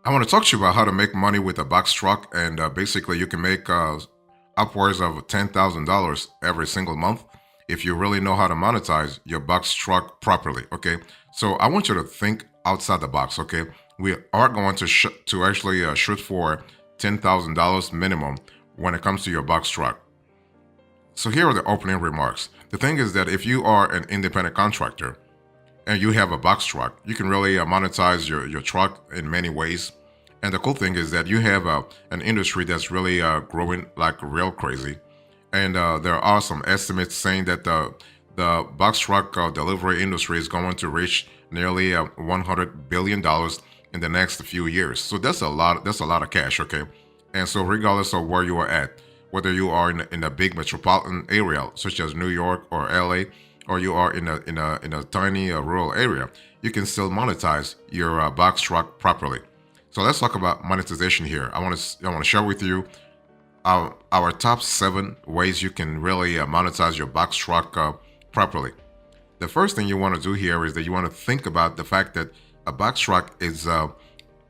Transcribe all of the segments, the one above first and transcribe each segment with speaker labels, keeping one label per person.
Speaker 1: I want to talk to you about how to make money with a box truck, and basically, you can make upwards of $10,000 every single month if you really know how to monetize your box truck properly. Okay, so I want you to think outside the box. Okay, we are going to actually shoot for $10,000 minimum when it comes to your box truck. So here are the opening remarks. The thing is that if you are an independent contractor and you have a box truck, you can really monetize your truck in many ways. And the cool thing is that you have an industry that's really growing like real crazy. And there are some estimates saying that the box truck delivery industry is going to reach nearly $100 billion in the next few years. So that's a lot. That's a lot of cash. Okay. And so regardless of where you are at, whether you are in a big metropolitan area such as New York or LA, or you are in a tiny rural area, you can still monetize your box truck properly. So let's talk about monetization here. I want to share with you our top 7 ways you can really monetize your box truck properly. The first thing you want to do here is that you want to think about the fact that a box truck is a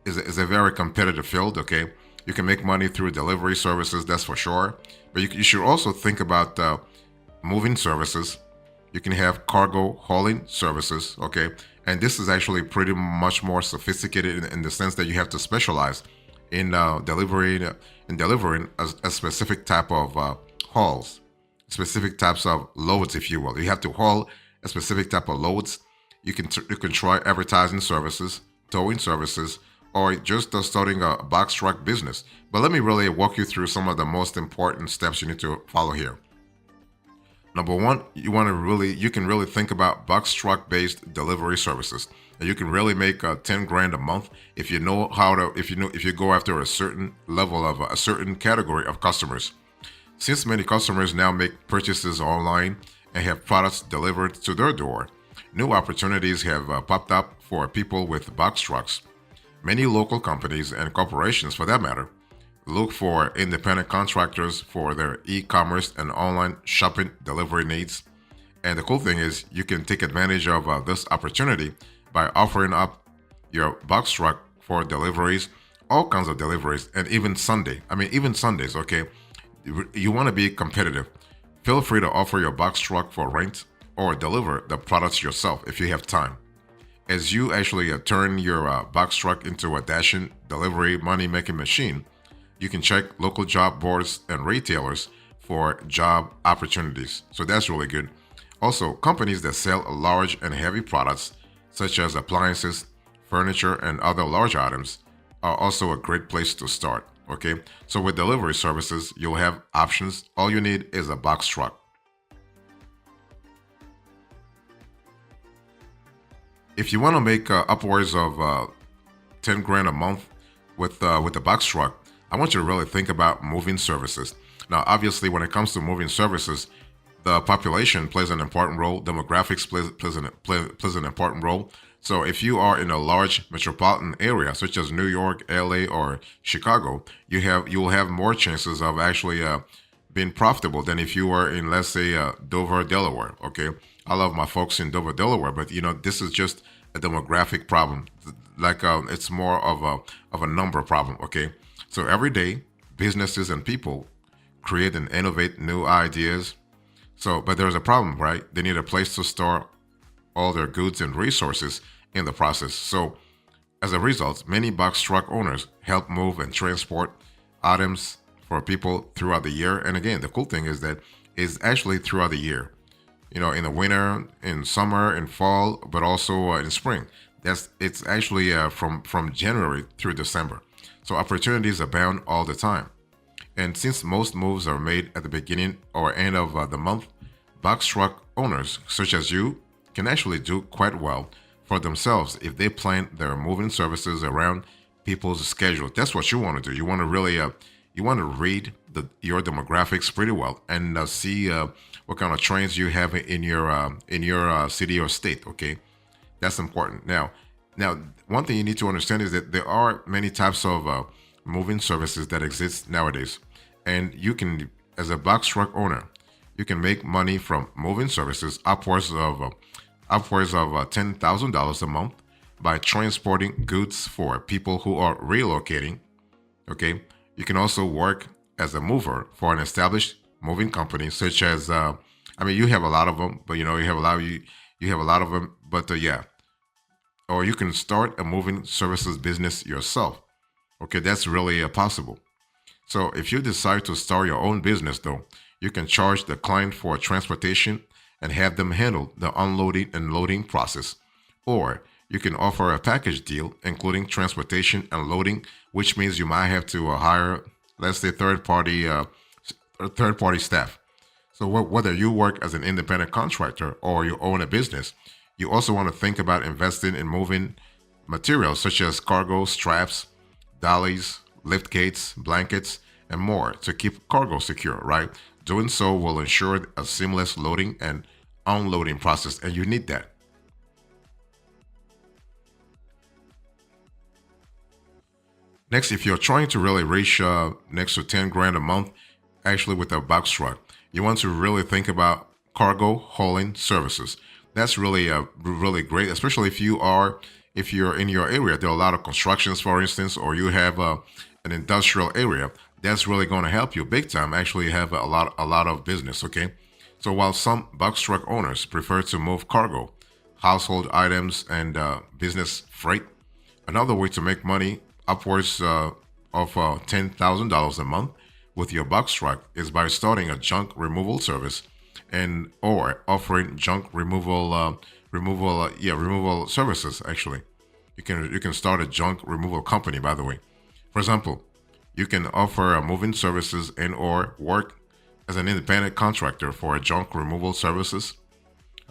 Speaker 1: very competitive field. Okay, you can make money through delivery services, that's for sure. But you should also think about moving services. You can have cargo hauling services. Okay, and this is actually pretty much more sophisticated in the sense that you have to specialize in delivering a specific type of hauls, specific types of loads, if you will. You have to haul a specific type of loads. You can try advertising services, towing services, or just starting a box truck business. But let me really walk you through some of the most important steps you need to follow here. Number one, you can really think about box truck based delivery services. And you can really make 10 grand a month if you know how to, if you go after a certain level of a certain category of customers. Since many customers now make purchases online and have products delivered to their door, new opportunities have popped up for people with box trucks. Many local companies and corporations, for that matter, look for independent contractors for their e-commerce and online shopping delivery needs. And the cool thing is, you can take advantage of this opportunity by offering up your box truck for deliveries, all kinds of deliveries, and even Sunday. I mean, even Sundays. Okay, you want to be competitive. Feel free to offer your box truck for rent or deliver the products yourself if you have time. As you actually turn your box truck into a dashing delivery money making machine, you can check local job boards and retailers for job opportunities. So that's really good. Also, companies that sell large and heavy products, such as appliances, furniture, and other large items, are also a great place to start. Okay, so with delivery services, you'll have options. All you need is a box truck. If you want to make upwards of 10 grand a month with the box truck, I want you to really think about moving services. Now, obviously, when it comes to moving services, the population plays an important role. Demographics plays an important role. So if you are in a large metropolitan area such as New York, LA, or Chicago, you will have more chances of actually being profitable than if you were in, let's say, Dover, Delaware. Okay, I love my folks in Dover, Delaware, but this is just a demographic problem. Like it's more of a number problem. Okay, so every day, businesses and people create and innovate new ideas. So, but there's a problem, right? They need a place to store all their goods and resources in the process. So, as a result, many box truck owners help move and transport items for people throughout the year. And again, the cool thing is that it's actually throughout the year. In the winter, in summer, in fall, but also in spring. It's actually from January through December. So opportunities abound all the time. And since most moves are made at the beginning or end of the month, box truck owners such as you can actually do quite well for themselves if they plan their moving services around people's schedule. That's what you want to do. You want to really you want to read your demographics pretty well and see what kind of trains you have in your city or state. Okay, that's important. Now, one thing you need to understand is that there are many types of moving services that exist nowadays, and you can, as a box truck owner, you can make money from moving services upwards of $10,000 a month by transporting goods for people who are relocating. Okay, you can also work as a mover for an established moving company, such as I mean, you have a lot of them, but you have a lot of you have a lot of them, but yeah, or you can start a moving services business yourself. Okay, that's really possible. So if you decide to start your own business, though, you can charge the client for transportation and have them handle the unloading and loading process. Or you can offer a package deal, including transportation and loading, which means you might have to hire, let's say, third party staff. So whether you work as an independent contractor or you own a business, you also want to think about investing in moving materials such as cargo straps, dollies, lift gates, blankets, and more to keep cargo secure, right? Doing so will ensure a seamless loading and unloading process, and you need that. Next, if you're trying to really reach next to 10 grand a month, actually with a box truck, you want to really think about cargo hauling services. That's really really great, especially if you're in your area. There are a lot of constructions, for instance, or you have an industrial area. That's really going to help you big time. Actually, have a lot of business. Okay, so while some box truck owners prefer to move cargo, household items, and business freight, another way to make money upwards of $10,000 a month with your box truck is by starting a junk removal service and or offering junk removal services. Actually, you can start a junk removal company. By the way, for example, you can offer moving services and or work as an independent contractor for a junk removal services.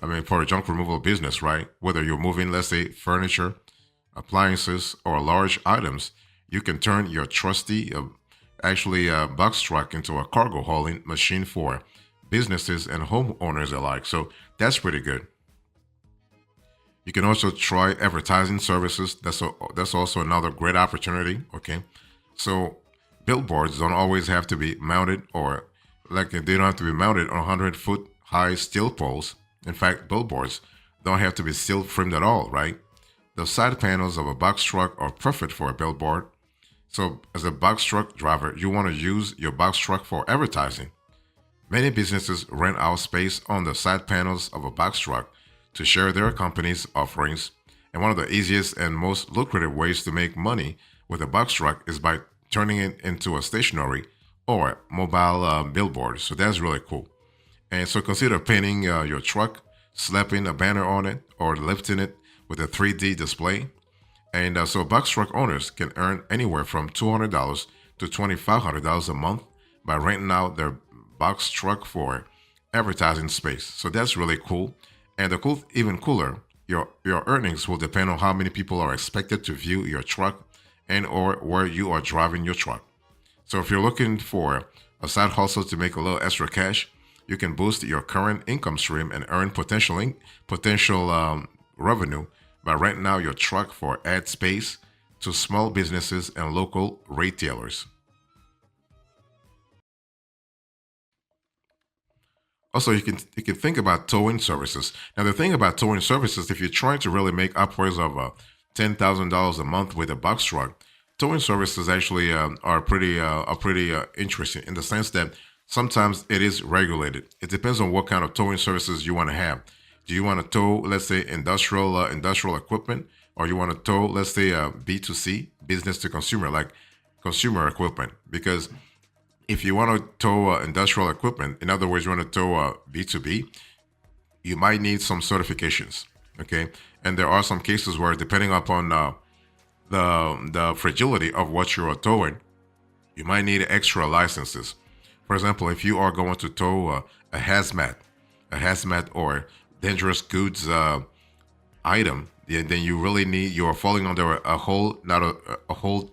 Speaker 1: I mean, for a junk removal business, right? Whether you're moving, let's say, furniture, appliances, or large items, you can turn your trusty, box truck into a cargo hauling machine for businesses and homeowners alike. So that's pretty good. You can also try advertising services. That's also another great opportunity. Okay, so billboards don't always have to be mounted, or like they don't have to be mounted on 100-foot high steel poles. In fact, billboards don't have to be steel framed at all, right? The side panels of a box truck are perfect for a billboard. So, as a box truck driver, you want to use your box truck for advertising. Many businesses rent out space on the side panels of a box truck to share their company's offerings. And one of the easiest and most lucrative ways to make money with a box truck is by turning it into a stationary or mobile billboard. So that's really cool. And so consider painting your truck, slapping a banner on it, or lifting it with a 3D display. And so box truck owners can earn anywhere from $200 to $2,500 a month by renting out their box truck for advertising space. So that's really cool. And even cooler, your earnings will depend on how many people are expected to view your truck and or where you are driving your truck. So if you're looking for a side hustle to make a little extra cash, you can boost your current income stream and earn potential revenue by renting out your truck for ad space to small businesses and local retailers. Also, you can think about towing services. Now, the thing about towing services, if you're trying to really make upwards of $10,000 a month with a box truck, towing services actually are pretty interesting in the sense that sometimes it is regulated. It depends on what kind of towing services you want to have. Do you want to tow, let's say, industrial equipment, or you want to tow, let's say, B2C, business to consumer, like consumer equipment? Because if you want to tow industrial equipment, in other words, you want to tow B2B, you might need some certifications. Okay, and there are some cases where, depending upon the fragility of what you are towing, you might need extra licenses. For example, if you are going to tow a hazmat or dangerous goods item, then you really you are falling under a whole, not a whole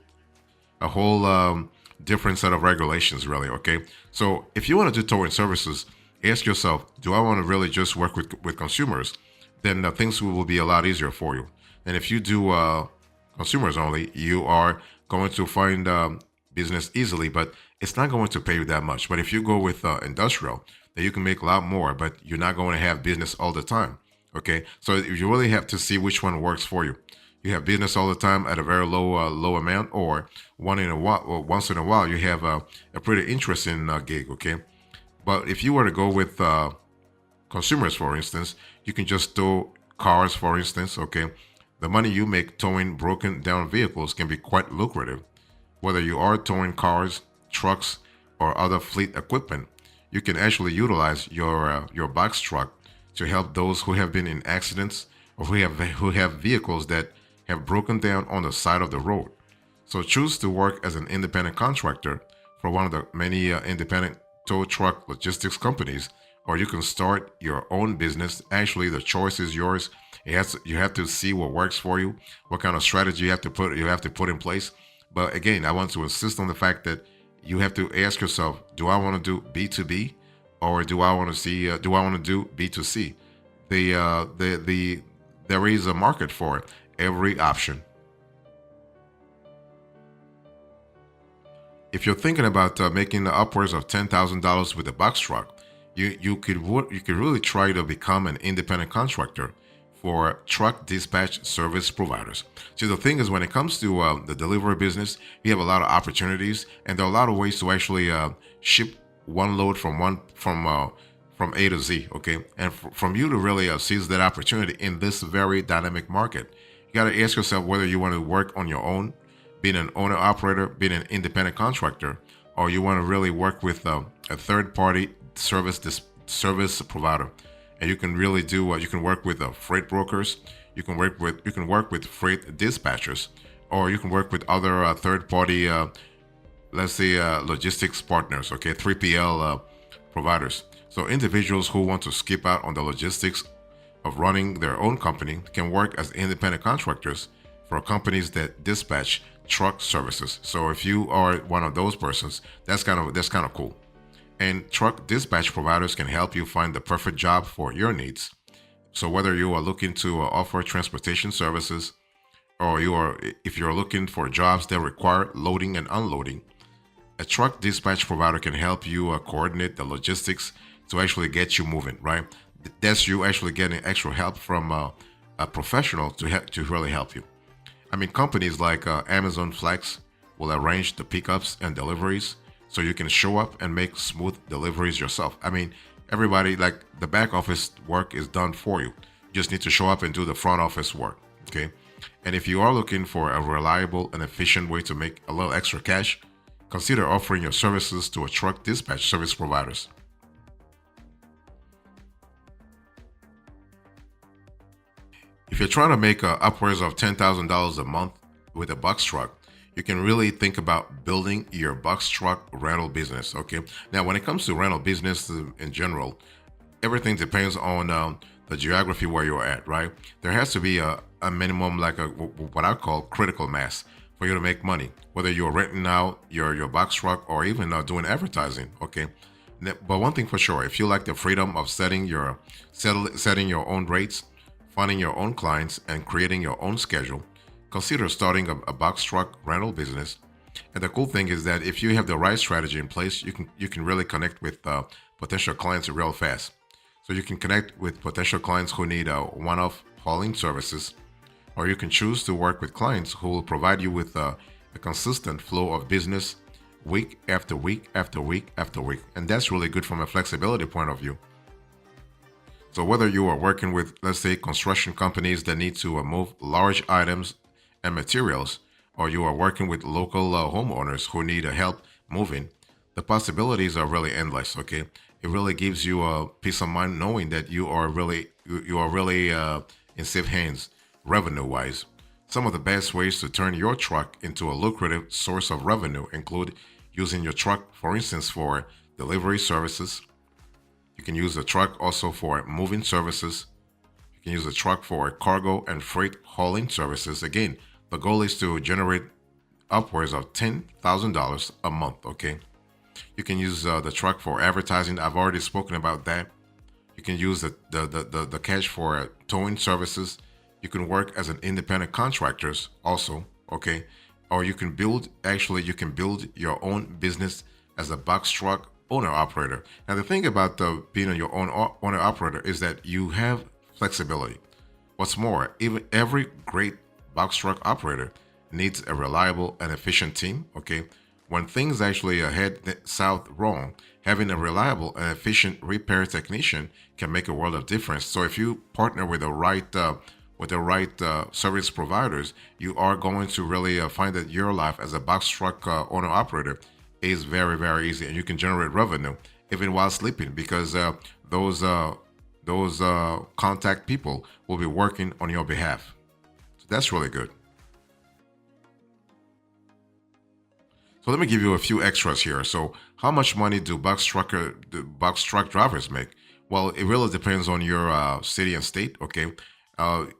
Speaker 1: different set of regulations, really. Okay, so if you want to do towing services, ask yourself, do I want to really just work with consumers? Then things will be a lot easier for you. And if you do consumers only, you are going to find business easily, but it's not going to pay you that much. But if you go with industrial, then you can make a lot more, but you're not going to have business all the time. Okay, so you really have to see which one works for you. you have business all the time at a very low amount, or once in a while you have a pretty interesting gig. Okay, but if you were to go with consumers, for instance, you can just tow cars, for instance. Okay, the money you make towing broken down vehicles can be quite lucrative. Whether you are towing cars, trucks, or other fleet equipment, you can actually utilize your box truck to help those who have been in accidents or who have vehicles that have broken down on the side of the road. So choose to work as an independent contractor for one of the many independent tow truck logistics companies, or you can start your own business. Actually, the choice is yours. You have to see what works for you, what kind of strategy you have to put in place. But again, I want to insist on the fact that you have to ask yourself: do I want to do B2B, or do I want to do B2C? The there is a market for every option. If you're thinking about making upwards of $10,000 with a box truck, you could really try to become an independent contractor for truck dispatch service providers. See, the thing is, when it comes to the delivery business, you have a lot of opportunities, and there are a lot of ways to actually ship one load from A to Z. Okay, and from you to really seize that opportunity in this very dynamic market, you got to ask yourself whether you want to work on your own, being an owner operator, being an independent contractor, or you want to really work with a third party service provider. And you can really do you can work with freight brokers, you can work with freight dispatchers, or you can work with other third party let's say logistics partners, okay, 3PL providers. So individuals who want to skip out on the logistics of running their own company can work as independent contractors for companies that dispatch truck services. So if you are one of those persons, that's kind of cool. And truck dispatch providers can help you find the perfect job for your needs. So whether you are looking to offer transportation services, or if you're looking for jobs that require loading and unloading, a truck dispatch provider can help you coordinate the logistics to actually get you moving, right? That's you actually getting extra help from a professional to really help you. I mean, companies like Amazon Flex will arrange the pickups and deliveries so you can show up and make smooth deliveries yourself. I mean, everybody, like, the back office work is done for you. You just need to show up and do the front office work, okay? And if you are looking for a reliable and efficient way to make a little extra cash, consider offering your services to a truck dispatch service providers. If you're trying to make upwards of $10,000 a month with a box truck, you can really think about building your box truck rental business. Okay. Now, when it comes to rental business in general, everything depends on the geography where you're at, right? There has to be a minimum, like what I call critical mass for you to make money, whether you're renting out your box truck or even doing advertising. Okay. But one thing for sure, if you like the freedom of setting your own rates, finding your own clients, and creating your own schedule, consider starting a box truck rental business. And the cool thing is that if you have the right strategy in place, you can really connect with potential clients real fast. So you can connect with potential clients who need one-off hauling services, or you can choose to work with clients who will provide you with a consistent flow of business week after week after week after week. And that's really good from a flexibility point of view. So whether you are working with, let's say, construction companies that need to move large items and materials, or you are working with local homeowners who need help moving, the possibilities are really endless. Okay, it really gives you a peace of mind knowing that you are really in safe hands revenue wise. Some of the best ways to turn your truck into a lucrative source of revenue include using your truck, for instance, for delivery services. You can use the truck also for moving services. You can use the truck for cargo and freight hauling services. Again, the goal is to generate upwards of $10,000 a month. Okay. You can use the truck for advertising. I've already spoken about that. You can use the cash for towing services. You can work as an independent contractors also. Okay. Or you can build your own business as a box truck owner operator. Now, the thing about being your own owner operator is that you have flexibility. What's more, even every great box truck operator needs a reliable and efficient team. Okay, when things actually head south wrong, having a reliable and efficient repair technician can make a world of difference. So if you partner with the right service providers, you are going to really find that your life as a box truck owner operator is very, very easy, and you can generate revenue even while sleeping because those uh, those contact people will be working on your behalf. So that's really good. So let me give you a few extras here. So how much money do box truck drivers make? Well, it really depends on your city and state. Okay,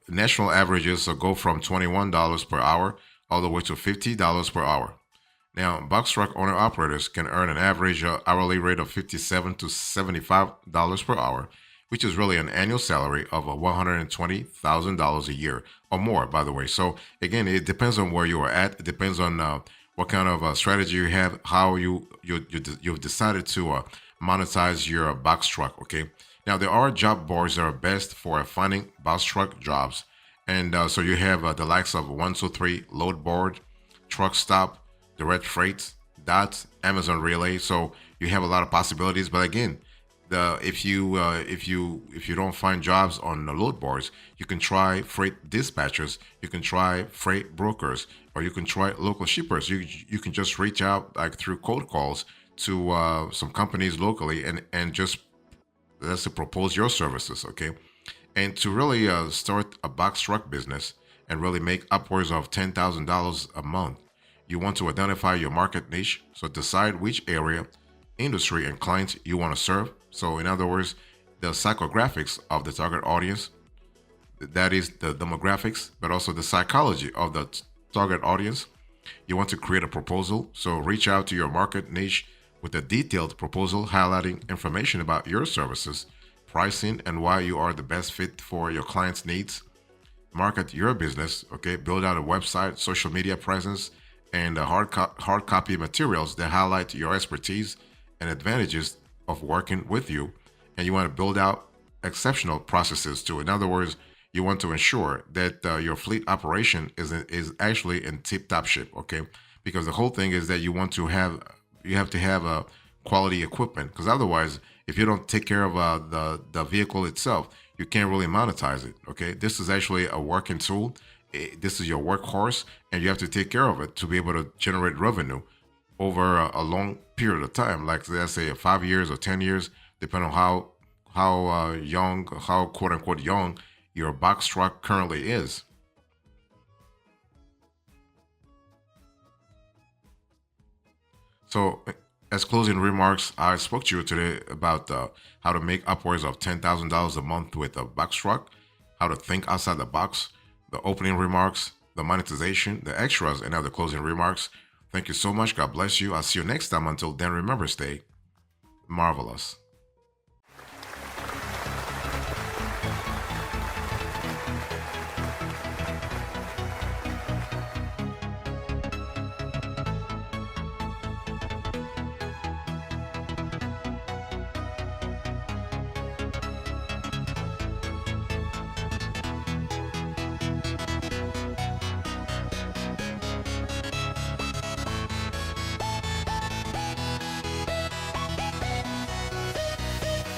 Speaker 1: national averages go from $21 per hour all the way to $50 per hour. Now, box truck owner operators can earn an average hourly rate of $57 to $75 per hour, which is really an annual salary of $120,000 a year or more, by the way. So, again, it depends on where you are at. It depends on what kind of strategy you have, how you've decided to monetize your box truck. Okay. Now, there are job boards that are best for finding box truck jobs. And so you have the likes of 123 Load Board, Truck Stop, Direct Freight, Dot, Amazon Relay. So you have a lot of possibilities. But again, the if you don't find jobs on the load boards, you can try freight dispatchers, you can try freight brokers, or you can try local shippers. You can just reach out like through cold calls to some companies locally and just let's say propose your services. Okay, and to really start a box truck business and really make upwards of $10,000 a month, you want to identify your market niche. So decide which area, industry, and clients you want to serve. So, in other words, the psychographics of the target audience, that is the demographics, but also the psychology of the target audience. You want to create a proposal. So, reach out to your market niche with a detailed proposal highlighting information about your services, pricing, and why you are the best fit for your clients' needs. Market your business. Okay, build out a website, social media presence, and hard copy materials that highlight your expertise and advantages of working with you. And you want to build out exceptional processes too. In other words, you want to ensure that your fleet operation is actually in tip top shape. Okay, because the whole thing is that you have to have a quality equipment, because otherwise, if you don't take care of the vehicle itself, you can't really monetize it. Okay, this is actually a working tool. This is your workhorse, and you have to take care of it to be able to generate revenue over a long period of time, like let's say 5 years or 10 years, depending on how young, how quote unquote young your box truck currently is. So, as closing remarks, I spoke to you today about how to make upwards of $10,000 a month with a box truck, how to think outside the box, the opening remarks, the monetization, the extras, and other closing remarks. Thank you so much. God bless you. I'll see you next time. Until then, remember, stay marvelous.